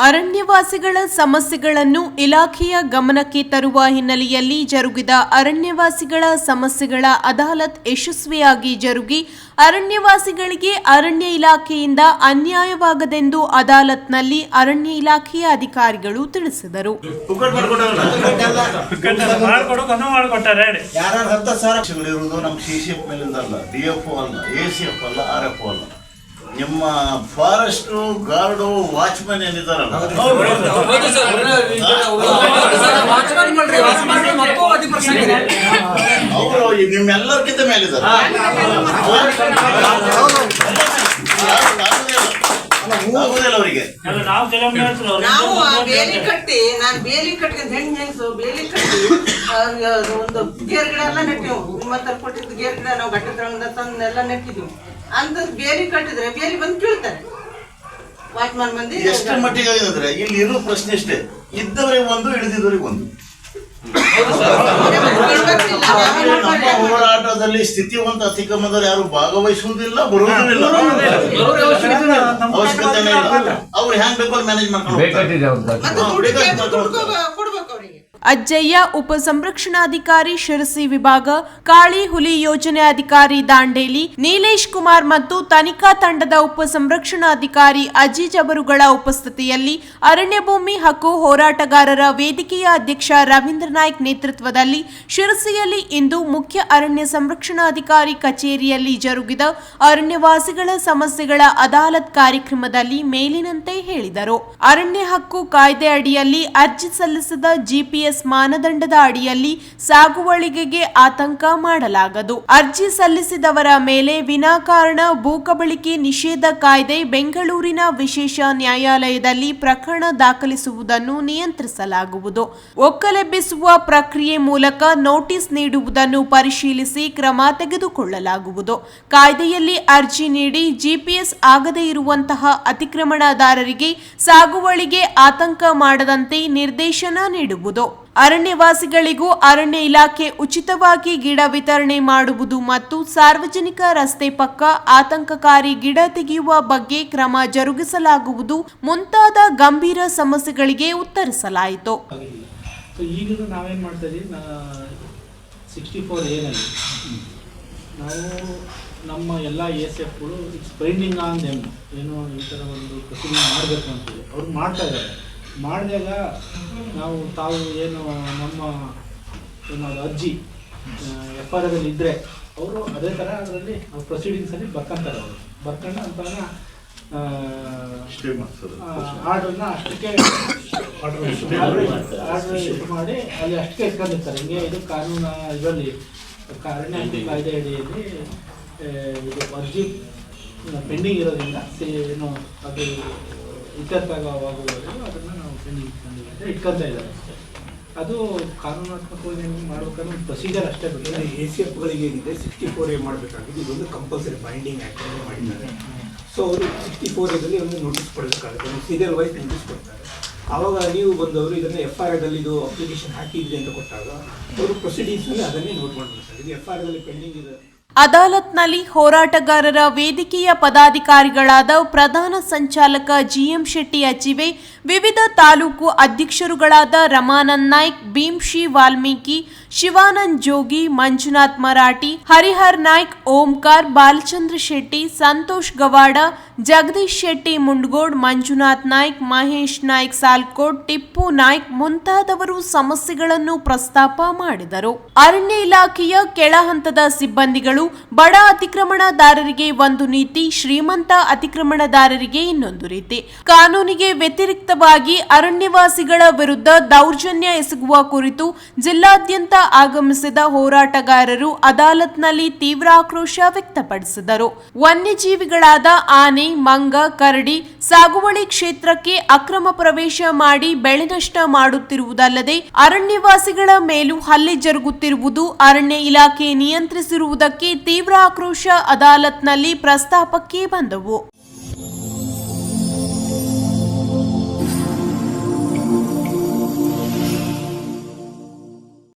ಅರಣ್ಯವಾಸಿಗಳ ಸಮಸ್ಯೆಗಳನ್ನು ಇಲಾಖೆಯ ಗಮನಕ್ಕೆ ತರುವ ಹಿನ್ನೆಲೆಯಲ್ಲಿ ಜರುಗಿದ ಅರಣ್ಯವಾಸಿಗಳ ಸಮಸ್ಯೆಗಳ ಅದಾಲತ್ ಯಶಸ್ವಿಯಾಗಿ ಜರುಗಿ ಅರಣ್ಯವಾಸಿಗಳಿಗೆ ಅರಣ್ಯ ಇಲಾಖೆಯಿಂದ ಅನ್ಯಾಯವಾಗದೆಂದು ಅದಾಲತ್ನಲ್ಲಿ ಅರಣ್ಯ ಇಲಾಖೆಯ ಅಧಿಕಾರಿಗಳು ತಿಳಿಸಿದರು. ನಿಮ್ಮ ಫಾರೆಸ್ಟ್ ಗಾರ್ಡು ವಾಚ್ಮನ್ ಏನಿದಾರಲ್ಲ ಅವರು ನಿಮ್ಮೆಲ್ಲರಿಗಿಂತ ಮೇಲಿದ್ದಾರೆ. ಅವರಿಗೆ ನಾವು ಬೇಲಿ ಕಟ್ಟಿ ನಾನು ಬೇಲಿ ಕಟ್ಕೊಂಡು ಹೆಣ್ಣು ಬೇಲಿ ಕಟ್ಟಿ ಒಂದು ಗೇರ್ ಗಿಡ ಎಲ್ಲ ನೆಟ್ಟಿವು. 30 ಕೊಟ್ಟಿದ್ದು ಗೇರ್ ಗಿಡ ನಾವು ಗಟ್ಟದ ತಂದೆಲ್ಲ ನೆಟ್ಟಿದ್ವಿ. ಅಂತ ಬೇಲಿ ಕಟ್ಟಿದ್ರೆ ಬೇಲಿ ಬಂದು ಕೀಳ್ತಾರೆ ವಾಚ್ಮನ್ ಮಂದಿ. ಎಷ್ಟರ ಮಟ್ಟಿಗೆ ಅಂದ್ರೆ ಇಲ್ಲಿ ಇರೋ ಪ್ರಶ್ನೆ ಇಷ್ಟೇ, ಇದ್ದವರಿಗೆ ಒಂದು ಇಳಿದಿದ್ದವರಿಗೆ ಒಂದು. ನಮ್ಮ ಹೋರಾಟದಲ್ಲಿ ಸ್ಥಿತಿವಂತ ಅತಿಕ್ರಮದಲ್ಲಿ ಯಾರು ಭಾಗವಹಿಸುವುದಿಲ್ಲ, ಬರುವುದಿಲ್ಲ, ಅವಶ್ಯಕತೆ ಇಲ್ಲ. ಅವ್ರು ಹ್ಯಾಂಗ್ ಬೇಕು ಮ್ಯಾನೇಜ್ ಮಾಡ್ಕೊಂಡು ಅಜ್ಜಯ್ಯ ಉಪಸಂರಕ್ಷಣಾಧಿಕಾರಿ ಶಿರಸಿ ವಿಭಾಗ, ಕಾಳಿ ಹುಲಿ ಯೋಜನೆ ಅಧಿಕಾರಿ ದಾಂಡೇಲಿ, ನೀಲೇಶ್ ಕುಮಾರ್ ಮತ್ತು ತನಿಖಾ ತಂಡದ ಉಪಸಂರಕ್ಷಣಾಧಿಕಾರಿ ಅಜೀಜ್ ಅವರುಗಳ ಉಪಸ್ಥಿತಿಯಲ್ಲಿ ಅರಣ್ಯ ಭೂಮಿ ಹಕ್ಕು ಹೋರಾಟಗಾರರ ವೇದಿಕೆಯ ಅಧ್ಯಕ್ಷ ರವೀಂದ್ರ ನಾಯ್ಕ್ ನೇತೃತ್ವದಲ್ಲಿ ಶಿರಸಿಯಲ್ಲಿ ಇಂದು ಮುಖ್ಯ ಅರಣ್ಯ ಸಂರಕ್ಷಣಾಧಿಕಾರಿ ಕಚೇರಿಯಲ್ಲಿ ಜರುಗಿದ ಅರಣ್ಯವಾಸಿಗಳ ಸಮಸ್ಯೆಗಳ ಅದಾಲತ್ ಕಾರ್ಯಕ್ರಮದಲ್ಲಿ ಮೇಲಿನಂತೆ ಹೇಳಿದರು. ಅರಣ್ಯ ಹಕ್ಕು ಕಾಯ್ದೆ ಅಡಿಯಲ್ಲಿ ಅರ್ಜಿ ಸಲ್ಲಿಸಿದ ಜಿಪಿಎಸ್ ಮಾನದಂಡದ ಅಡಿಯಲ್ಲಿ ಸಾಗುವಳಿಗೆಗೆ ಆತಂಕ ಮಾಡಲಾಗದು. ಅರ್ಜಿ ಸಲ್ಲಿಸಿದವರ ಮೇಲೆ ವಿನಾಕಾರಣ ಭೂಕಬಳಿಕೆ ನಿಷೇಧ ಕಾಯ್ದೆ ಬೆಂಗಳೂರಿನ ವಿಶೇಷ ನ್ಯಾಯಾಲಯದಲ್ಲಿ ಪ್ರಕರಣ ದಾಖಲಿಸುವುದನ್ನು ನಿಯಂತ್ರಿಸಲಾಗುವುದು. ಒಕ್ಕಲೆಬ್ಬಿಸುವ ಪ್ರಕ್ರಿಯೆ ಮೂಲಕ ನೋಟಿಸ್ ನೀಡುವುದನ್ನು ಪರಿಶೀಲಿಸಿ ಕ್ರಮ ತೆಗೆದುಕೊಳ್ಳಲಾಗುವುದು. ಕಾಯ್ದೆಯಲ್ಲಿ ಅರ್ಜಿ ನೀಡಿ ಜಿಪಿಎಸ್ ಆಗದೇ ಇರುವಂತಹ ಅತಿಕ್ರಮಣದಾರರಿಗೆ ಸಾಗುವಳಿಗೆ ಆತಂಕ ಮಾಡದಂತೆ ನಿರ್ದೇಶನ ನೀಡುವುದು. ಅರಣ್ಯವಾಸಿಗಳಿಗೂ ಅರಣ್ಯ ಇಲಾಖೆ ಉಚಿತವಾಗಿ ಗಿಡ ವಿತರಣೆ ಮಾಡುವುದು ಮತ್ತು ಸಾರ್ವಜನಿಕ ರಸ್ತೆ ಪಕ್ಕ ಆತಂಕಕಾರಿ ಗಿಡ ತೆಗೆಯುವ ಬಗ್ಗೆ ಕ್ರಮ ಜರುಗಿಸಲಾಗುವುದು ಮುಂತಾದ ಗಂಭೀರ ಸಮಸ್ಯೆಗಳಿಗೆ ಉತ್ತರಿಸಲಾಯಿತು. ಈಗ ನಾವೇನು ಮಾಡ್ತಾ ಇದ್ದೀವಿ, 64A ನಲ್ಲಿ ನಾವು ನಮ್ಮ ಎಲ್ಲ ASFಗಳು ಇಟ್ಸ್ ಪೆಂಡಿಂಗ್ ಆನ್ ದೆಮ್, ಏನೋ ಈ ಥರ ಒಂದು ಪ್ರೊಸೀಡಿಂಗ್ ಮಾಡಬೇಕು ಅಂತೇಳಿ ಅವ್ರು ಮಾಡ್ತಾ ಇದ್ದಾರೆ. ಮಾಡಿದಾಗ ತಾವು ಏನು ನಮ್ಮ ಏನಾದ್ರು ಅರ್ಜಿ FRದಲ್ಲಿ ಇದ್ದರೆ ಅವರು ಅದೇ ಥರ ಅದರಲ್ಲಿ ಪ್ರೊಸೀಡಿಂಗ್ಸಲ್ಲಿ ಬರ್ಕೊಂತಾರೆ. ಅವರು ಬರ್ಕೊಂಡು ಅಂತ ಆರ್ಡ್ರನ್ನ ಅಷ್ಟಕ್ಕೆ ಆರ್ಡ್ರ್ ಇಟ್ಟು ಮಾಡಿ ಅಲ್ಲಿ ಅಷ್ಟಕ್ಕೆ ಇಟ್ಕೊಂಡಿರ್ತಾರೆ. ಹಿಂಗೆ ಇದು ಕಾನೂನು ಇದರಲ್ಲಿ ಅರಣ್ಯ ಹಕ್ಕು ಕಾಯ್ದೆ ಅಡಿಯಲ್ಲಿ ಇದು ಅರ್ಜಿ ಪೆಂಡಿಂಗ್ ಇರೋದ್ರಿಂದ ಏನು ಅದು ಇತ್ಯರ್ಥವಾಗುವವರೆಗೂ ಅದನ್ನು ನಾವು ಪೆಂಡಿಂಗ್ ಇಟ್ಕೊಳ್ತಾ ಇದ್ದಾರೆ. ಅದು ಕಾನೂನಾತ್ಮಕವಾಗಿ ಮಾಡಬೇಕಾದ್ರೆ ಒಂದು ಪ್ರೊಸೀಜರ್ ಅಷ್ಟೇ ಬೇಕು. ACFಗಳಿಗೆ ಏನಿದೆ 64A ಮಾಡಬೇಕಾಗಿದೆ, ಇದೊಂದು ಕಂಪಲ್ಸರಿ ಬೈಂಡಿಂಗ್ ಆ್ಯಕ್ಟ್ ಮಾಡಿದ್ದಾರೆ. ಸೊ ಅವರು 64Aದಲ್ಲಿ ಒಂದು ನೋಟಿಸ್ ಕೊಡಬೇಕಾಗುತ್ತೆ, ಒಂದು ಸೀರಿಯಲ್ ವೈಸ್ ನೋಟಿಸ್ ಕೊಡ್ತಾರೆ. ಆವಾಗ ನೀವು ಬಂದವರು ಇದನ್ನು FRದಲ್ಲಿ ಇದು ಅಪ್ಲಿಕೇಶನ್ ಹಾಕಿದ್ರಿ ಅಂತ ಕೊಟ್ಟಾಗ ಅವರು ಪ್ರೊಸೀಡಿಂಗ್ಸ್ನಲ್ಲಿ ಅದನ್ನೇ ನೋಟ್ ಮಾಡಬೇಕಾಗಿದೆ. ಇದು FRದಲ್ಲಿ ಪೆಂಡಿಂಗ್ ಇದೆ. ಅದಾಲತ್ನಲ್ಲಿ ಹೋರಾಟಗಾರರ ವೇದಿಕೆಯ ಪದಾಧಿಕಾರಿಗಳಾದ ಪ್ರಧಾನ ಸಂಚಾಲಕ GM ಶೆಟ್ಟಿ ಅಚಿವೆ, ವಿವಿಧ ತಾಲೂಕು ಅಧ್ಯಕ್ಷರುಗಳಾದ ರಮಾನಂದ್ ನಾಯ್ಕ್, ಭೀಮ್ಶಿ ವಾಲ್ಮೀಕಿ, ಶಿವಾನಂದ್ ಜೋಗಿ, ಮಂಜುನಾಥ್ ಮರಾಠಿ, ಹರಿಹರ್ ನಾಯ್ಕ್, ಓಂಕಾರ್, ಬಾಲಚಂದ್ರ ಶೆಟ್ಟಿ, ಸಂತೋಷ್ ಗವಾಡ, ಜಗದೀಶ್ ಶೆಟ್ಟಿ ಮುಂಡಗೋಡ್, ಮಂಜುನಾಥ್ ನಾಯ್ಕ್, ಮಹೇಶ್ ನಾಯ್ಕ್ ಸಾಲ್ಕೋಟ್, ಟಿಪ್ಪು ನಾಯ್ಕ್ ಮುಂತಾದವರು ಸಮಸ್ಯೆಗಳನ್ನು ಪ್ರಸ್ತಾಪ ಮಾಡಿದರು. ಅರಣ್ಯ ಇಲಾಖೆಯ ಕೆಳ ಹಂತದ ಸಿಬ್ಬಂದಿಗಳು ಬಡ ಅತಿಕ್ರಮಣದಾರರಿಗೆ ಒಂದು ನೀತಿ, ಶ್ರೀಮಂತ ಅತಿಕ್ರಮಣದಾರರಿಗೆ ಇನ್ನೊಂದು ರೀತಿ, ಕಾನೂನಿಗೆ ವ್ಯತಿರಿಕ್ತವಾಗಿ ಅರಣ್ಯವಾಸಿಗಳ ವಿರುದ್ಧ ದೌರ್ಜನ್ಯ ಎಸಗುವ ಕುರಿತು ಜಿಲ್ಲಾದ್ಯಂತ ಆಗಮಿಸಿದ ಹೋರಾಟಗಾರರು ಅದಾಲತ್ನಲ್ಲಿ ತೀವ್ರ ಆಕ್ರೋಶ ವ್ಯಕ್ತಪಡಿಸಿದರು. ವನ್ಯಜೀವಿಗಳಾದ ಆನೆ, ಮಂಗ, ಕರಡಿ ಸಾಗುವಳಿ ಕ್ಷೇತ್ರಕ್ಕೆ ಅಕ್ರಮ ಪ್ರವೇಶ ಮಾಡಿ ಬೆಳೆ ನಷ್ಟ ಮಾಡುತ್ತಿರುವುದಲ್ಲದೆ ಅರಣ್ಯವಾಸಿಗಳ ಮೇಲೂ ಹಲ್ಲೆ ಜರುಗುತ್ತಿರುವುದು ಅರಣ್ಯ ಇಲಾಖೆ ನಿಯಂತ್ರಿಸಿರುವುದಕ್ಕೆ ತೀವ್ರ ಆಕ್ರೋಶ ಅದಾಲತ್ನಲ್ಲಿ ಪ್ರಸ್ತಾಪಕ್ಕೆ ಬಂದವು.